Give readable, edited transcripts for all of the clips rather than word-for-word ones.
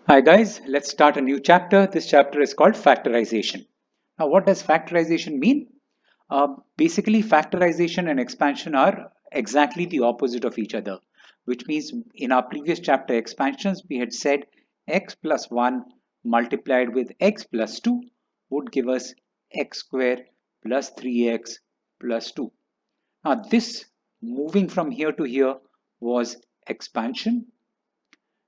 Hi guys, let's start a new chapter. This chapter is called factorization. Now, what does factorization mean? Basically, factorization and expansion are exactly the opposite of each other, which means in our previous chapter expansions, we had said x plus 1 multiplied with x plus 2 would give us x square plus 3x plus 2. Now, this moving from here to here was expansion.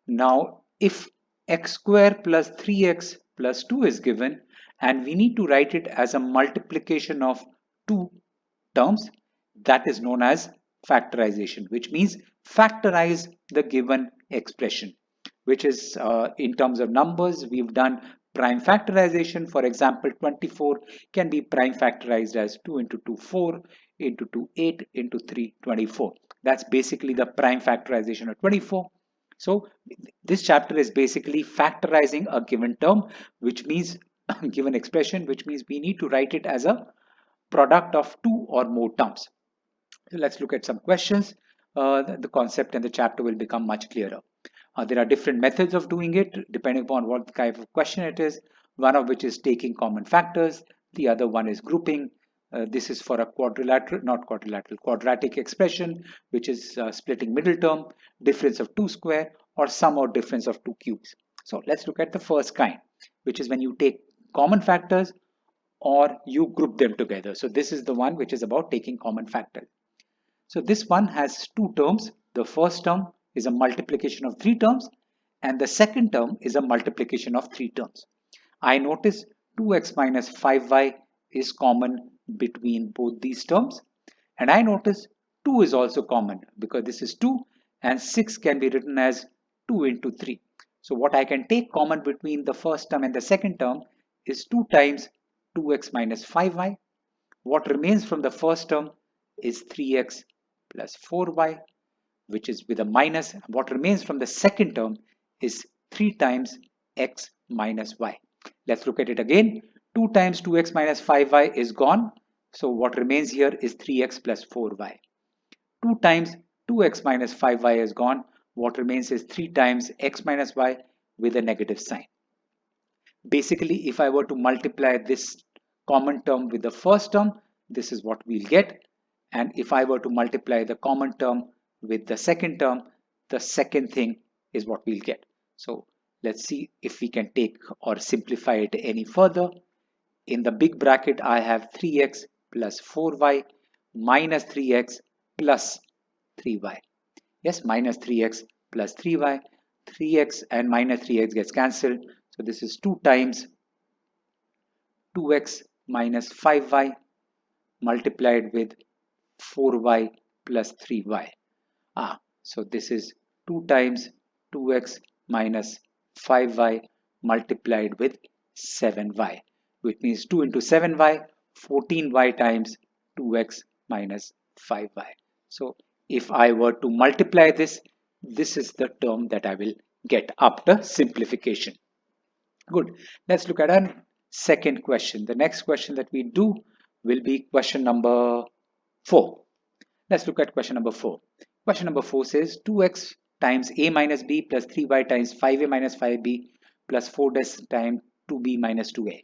Now, if x square plus 3x plus 2 is given and we need to write it as a multiplication of two terms, that is known as factorization, which means factorize the given expression, which is in terms of numbers, we've done prime factorization. For example, 24 can be prime factorized as 2 into 2, 4 into 2, 8 into 3, 24. That's basically the prime factorization of 24. So this chapter is basically factorizing a given term, which means given expression, which means we need to write it as a product of two or more terms. So let's look at some questions. The concept and the chapter will become much clearer. There are different methods of doing it depending upon what kind of question it is. One of which is taking common factors. The other one is grouping. This is for a quadrilateral, not quadrilateral, quadratic expression, which is splitting middle term, difference of 2 square, or sum or difference of 2 cubes. So let's look at the first kind, which is when you take common factors or you group them together. So this is the one which is about taking common factors. So this one has two terms. The first term is a multiplication of three terms and the second term is a multiplication of three terms. I notice 2x minus 5y is common between both these terms, and I notice 2 is also common because this is 2 and 6 can be written as 2 into 3. So what I can take common between the first term and the second term is 2 times 2x minus 5y. What remains from the first term is 3x plus 4y, which is with a minus. What remains from the second term is 3 times x minus y. Let's look at it again. 2 times 2x minus 5y is gone. So what remains here is 3x plus 4y. 2 times 2x minus 5y is gone. What remains is 3 times x minus y with a negative sign. Basically, if I were to multiply this common term with the first term, this is what we'll get. And if I were to multiply the common term with the second term, the second thing is what we'll get. So let's see if we can take or simplify it any further. In the big bracket, I have 3x plus 4y minus 3x plus 3y. Yes, minus 3x plus 3y. 3x and minus 3x gets cancelled. So this is 2 times 2x minus 5y multiplied with 4y plus 3y. So this is 2 times 2x minus 5y multiplied with 7y, which means 2 into 7y, 14y times 2x minus 5y. So if I were to multiply this, this is the term that I will get after simplification. Good. Let's look at our second question. The next question that we do will be question number 4. Let's look at question number 4. Question number 4 says 2x times a minus b plus 3y times 5a minus 5b plus 4 times 2b minus 2a.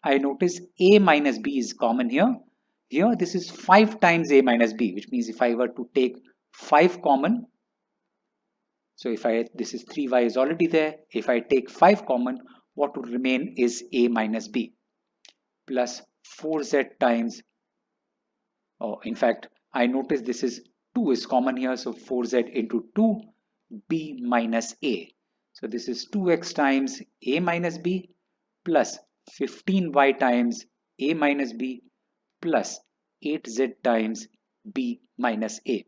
I notice a minus b is common here. Here this is 5 times a minus b, which means if I were to take 5 common, so if this is 3y is already there. If I take 5 common, what would remain is a minus b plus 4z times, oh, in fact, I notice this is 2 is common here. So 4z into 2 b minus a. So this is 2x times a minus b plus 15y times a minus b plus 8z times b minus a.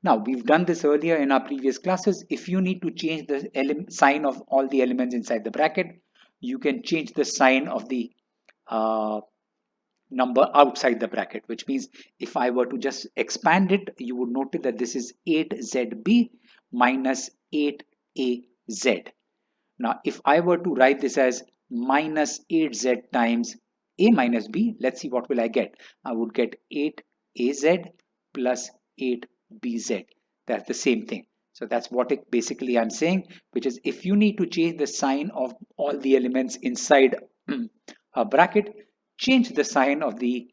Now, we've done this earlier in our previous classes. If you need to change the sign of all the elements inside the bracket, you can change the sign of the uh, number outside the bracket, which means if I were to just expand it, you would notice that this is 8zb minus 8az. Now, if I were to write this as minus 8z times a minus b, let's see what will I get. I would get 8az plus 8bz. That's the same thing. So that's what it basically I'm saying, which is if you need to change the sign of all the elements inside a bracket, change the sign of the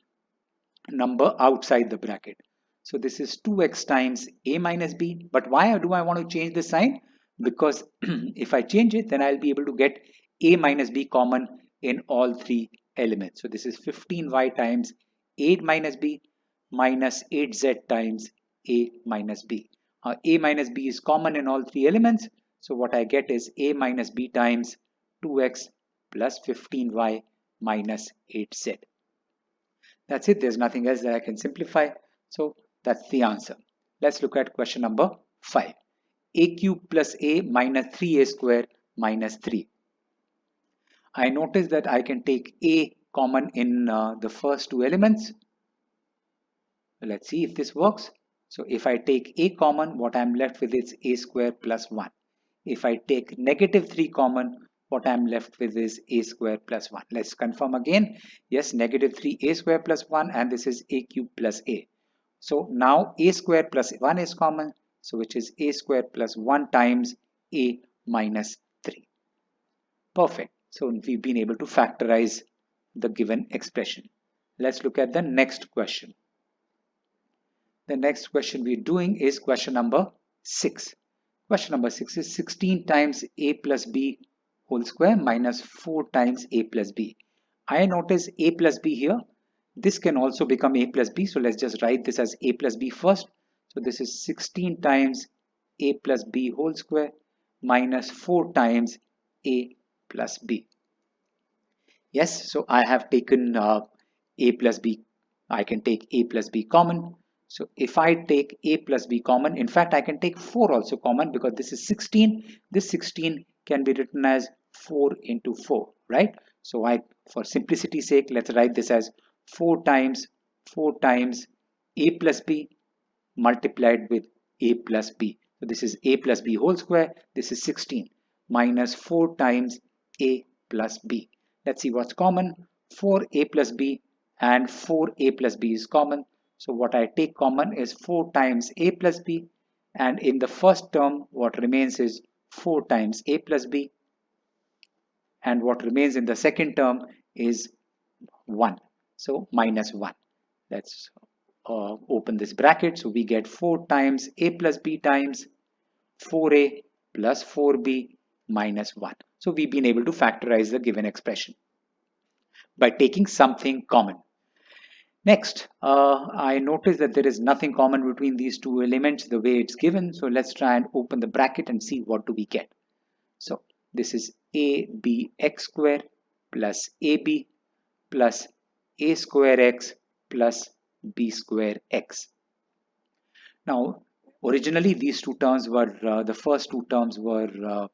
number outside the bracket. So this is 2x times a minus b. But why do I want to change the sign? Because if I change it, then I'll be able to get a minus b common in all three elements. So this is 15y times 8 minus b minus 8z times a minus b. A minus b is common in all three elements. So what I get is a minus b times 2x plus 15y minus 8z. That's it. There's nothing else that I can simplify. So that's the answer. Let's look at question number 5. A cube plus a minus 3a square minus 3. I notice that I can take a common in the first two elements. Let's see if this works. So if I take a common, what I'm left with is a square plus 1. If I take negative 3 common, what I'm left with is a square plus 1. Let's confirm again. Yes, negative 3a square plus 1, and this is a cube plus a. So now a square plus 1 is common, so which is a square plus 1 times a minus 3. Perfect. So we've been able to factorize the given expression. Let's look at the next question. The next question we're doing is question number 6. Question number 6 is 16 times a plus b whole square minus 4 times a plus b. I notice a plus b here. This can also become a plus b. So let's just write this as a plus b first. So this is 16 times a plus b whole square minus 4 times a plus b. Yes, so I have taken a plus b. I can take a plus b common. So if I take a plus b common, in fact, I can take 4 also common because this is 16. This 16 can be written as 4 into 4, right? So for simplicity's sake, let's write this as 4 times a plus b multiplied with a plus b. So this is a plus b whole square. This is 16 minus 4 times a plus b. Let's see what's common. 4a plus b and 4a plus b is common. So what I take common is 4 times a plus b, and in the first term what remains is 4 times a plus b, and what remains in the second term is 1. So minus 1. Let's open this bracket. So we get 4 times a plus b times 4a plus 4b minus 1. So we've been able to factorize the given expression by taking something common. Next, I notice that there is nothing common between these two elements the way it's given. So let's try and open the bracket and see what do we get. So this is abx square plus ab plus a square x plus b square x. Now, originally these two terms were, the first two terms were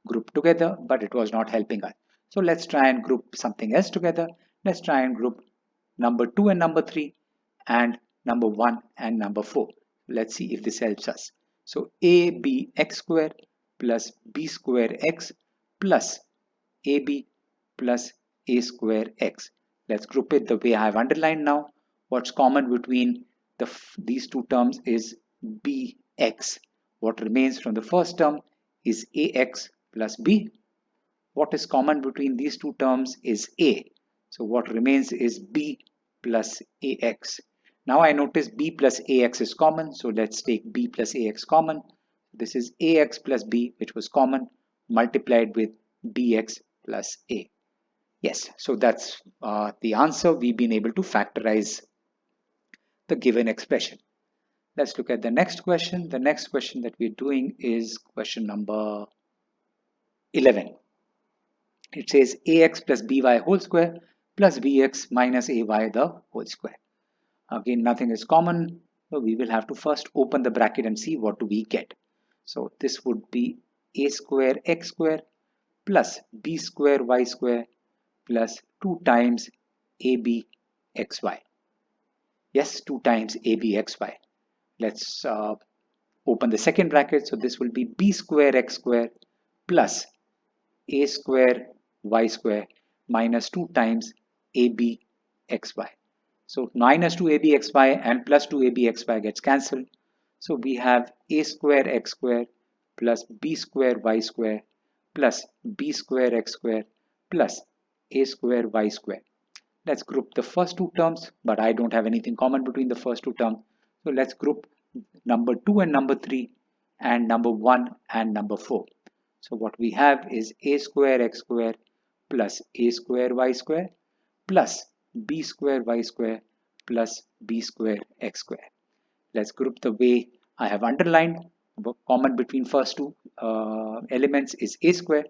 grouped together, but it was not helping us. So let's try and group something else together. Let's try and group number 2 and number 3 and number 1 and number 4. Let's see if this helps us. So abx square plus b square x plus ab plus a square x. Let's group it the way I have underlined now. What's common between these two terms is bx. What remains from the first term is ax plus b. What is common between these two terms is a. So what remains is b plus ax. Now I notice b plus ax is common. So let's take b plus ax common. This is ax plus b, which was common, multiplied with bx plus a. Yes, so that's the answer. We've been able to factorize the given expression. Let's look at the next question. The next question that we're doing is question number 11. It says ax plus by whole square plus bx minus ay the whole square. Again, nothing is common, so we will have to first open the bracket and see what do we get. So this would be a square x square plus b square y square plus 2 times ab xy. Yes, 2 times ab xy. Let's open the second bracket. So this will be b square x square plus a square y square minus 2 times ab xy. So minus 2ab xy and plus 2ab xy gets cancelled. So we have a square x square plus b square y square plus b square x square plus a square y square. Let's group the first two terms, but I don't have anything common between the first two terms. So let's group number 2 and number 3 and number 1 and number 4. So what we have is a square x square plus a square y square plus b square y square plus b square x square. Let's group the way I have underlined. Common between first two elements is a square.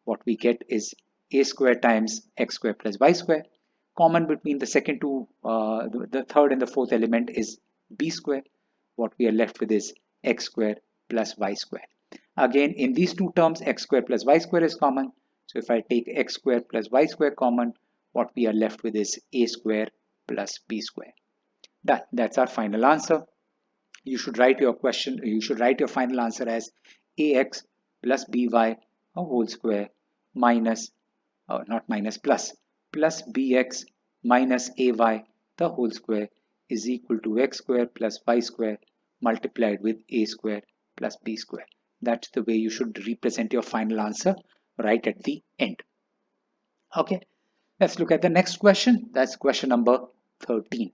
What we get is a square times x square plus y square. Common between the second two, the third and the fourth element is b square. What we are left with is x square plus y square. Again, in these two terms, x square plus y square is common. So if I take x square plus y square common, what we are left with is a square plus b square. That's our final answer. You should write your final answer as ax plus by a whole square minus, not minus, plus bx minus ay the whole square is equal to x square plus y square multiplied with a square plus b square. That's the way you should represent your final answer right at the end. Okay, let's look at the next question. That's question number 13.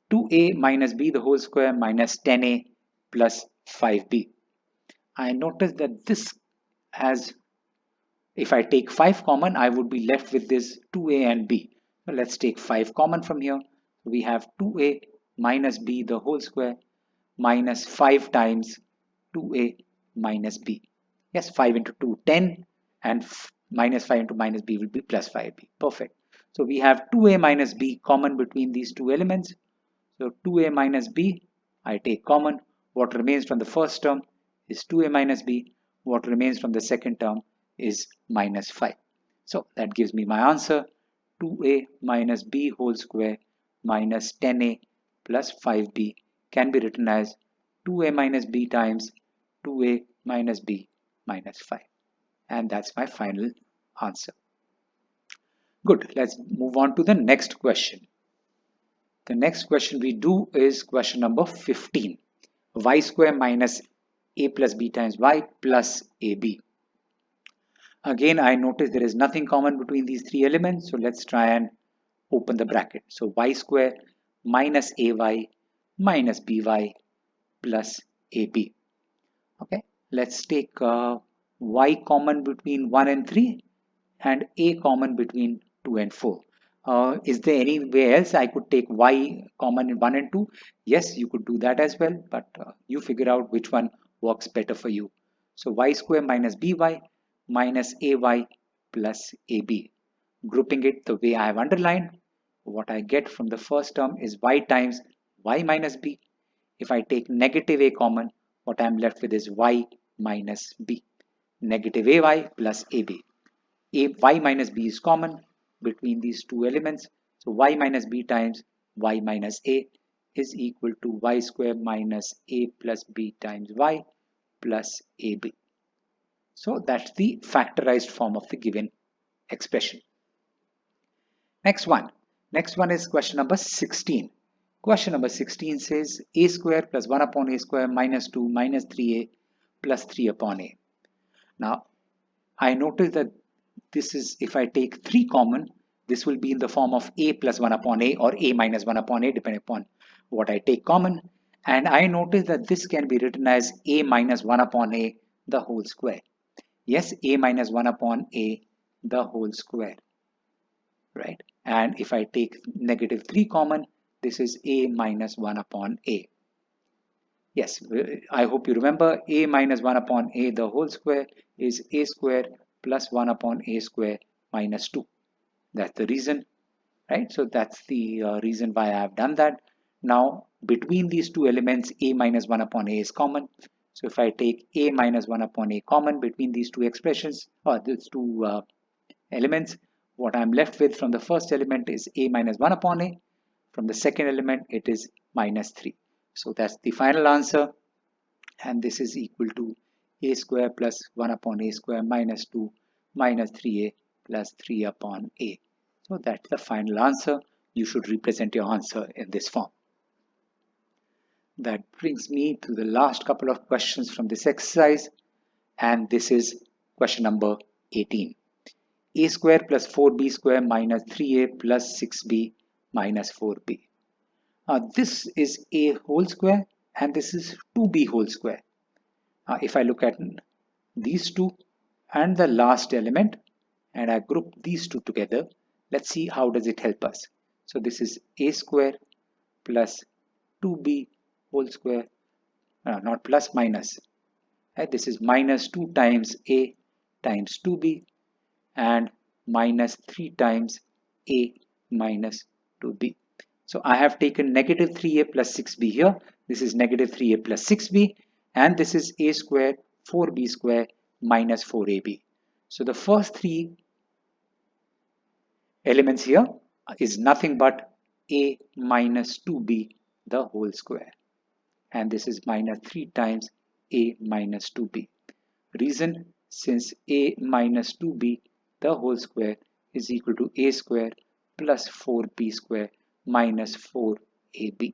2a minus b the whole square minus 10a plus 5b. I notice that this has, if I take 5 common, I would be left with this 2a and b. So let's take 5 common from here. We have 2a minus b the whole square minus 5 times 2a minus b. Yes, 5 into 2, 10, and minus 5 into minus b will be plus 5b. Perfect. So we have 2a minus b common between these two elements. So 2a minus b, I take common. What remains from the first term is 2a minus b. What remains from the second term is minus 5. So that gives me my answer. 2a minus b whole square minus 10a plus 5b can be written as 2a minus b times 2a minus b minus 5. And that's my final answer. Good. Let's move on to the next question. The next question we do is question number 15. Y square minus a plus b times y plus ab. Again, I notice there is nothing common between these three elements. So let's try and open the bracket. So y square minus ay minus by plus ab. Okay, let's take y common between 1 and 3 and a common between 2 and 4. Is there any way else I could take y common in 1 and 2? Yes, you could do that as well, but you figure out which one works better for you. So y square minus by minus ay plus ab. Grouping it the way I have underlined, what I get from the first term is y times y minus b. If I take negative a common, what I am left with is y minus b. Negative ay plus ab. Y minus b is common between these two elements. So y minus b times y minus a is equal to y square minus a plus b times y plus ab. So that's the factorized form of the given expression. Next one is question number 16. Question number 16 says a square plus 1 upon a square minus 2 minus 3a plus 3 upon a. Now I notice that this is, if I take 3 common, this will be in the form of a plus 1 upon a or a minus 1 upon a depending upon what I take common. And I notice that this can be written as a minus 1 upon a the whole square. Yes, a minus 1 upon a the whole square. Right? And if I take negative 3 common, this is a minus 1 upon a. Yes, I hope you remember a minus 1 upon a the whole square is a square plus 1 upon a square minus 2. That's the reason, right? So that's the reason why I have done that. Now, between these two elements, a minus 1 upon a is common. So if I take a minus 1 upon a common between these two expressions, or these two elements, what I'm left with from the first element is a minus 1 upon a. From the second element, it is minus 3. So that's the final answer. And this is equal to a square plus 1 upon a square minus 2 minus 3a plus 3 upon a. So that's the final answer. You should represent your answer in this form. That brings me to the last couple of questions from this exercise. and this is question number 18. A square plus 4b square minus 3a plus 6b minus 4b. This is a whole square and this is 2b whole square. If I look at these two and the last element and I group these two together, let's see how does it help us. So this is a square plus 2b whole square, not plus, minus. This is minus 2 times a times 2b and minus 3 times a minus 2b. So I have taken negative 3a plus 6b here. This is negative 3a plus 6b and this is a square 4b square minus 4ab. So the first three elements here is nothing but a minus 2b the whole square, and this is minus 3 times a minus 2b. Reason, since a minus 2b the whole square is equal to a square plus 4b square minus 4ab.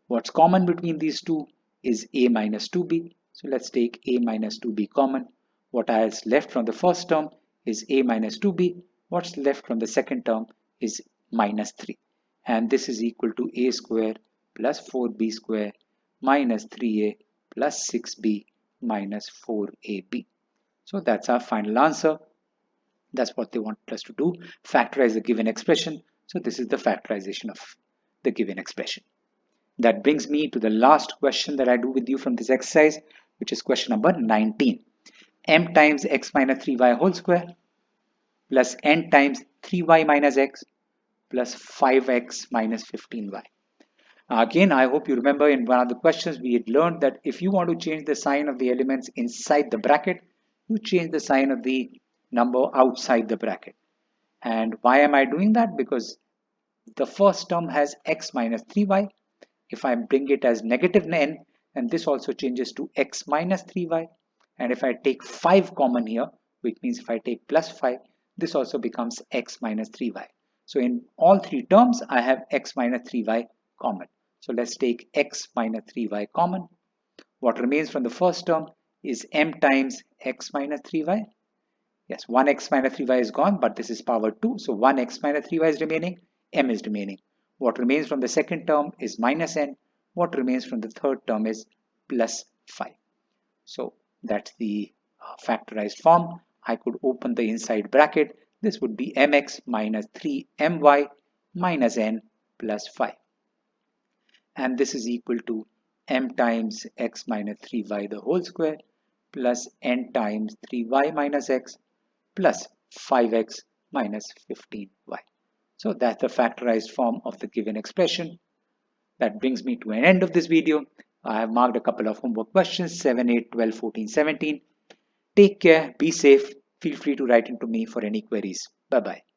What's common between these two is a minus 2b. So let's take a minus 2b common. What is left from the first term is a minus 2b. What's left from the second term is minus 3. And this is equal to a square plus 4b square minus 3a plus 6b minus 4ab. So that's our final answer. That's what they want us to do, factorize the given expression. So this is the factorization of the given expression. That brings me to the last question that I do with you from this exercise, which is question number 19. M times x minus 3y whole square plus n times 3y minus x plus 5x minus 15y. Again, I hope you remember in one of the questions we had learned that if you want to change the sign of the elements inside the bracket, you change the sign of the number outside the bracket. And why am I doing that? Because the first term has x minus 3y. If I bring it as negative n, and this also changes to x minus 3y. And if I take 5 common here, which means if I take plus 5, this also becomes x minus 3y. So in all three terms, I have x minus 3y common. So let's take x minus 3y common. What remains from the first term is m times x minus 3y. Yes, 1x minus 3y is gone, but this is power 2. So 1x minus 3y is remaining, m is remaining. What remains from the second term is minus n. What remains from the third term is plus 5. So that's the factorized form. I could open the inside bracket. This would be mx minus 3my minus n plus 5. And this is equal to m times x minus 3y the whole square plus n times 3y minus x plus 5x minus 15y. So that's the factorized form of the given expression. That brings me to an end of this video. I have marked a couple of homework questions, 7, 8, 12, 14, 17. Take care, be safe. Feel free to write into me for any queries. Bye-bye.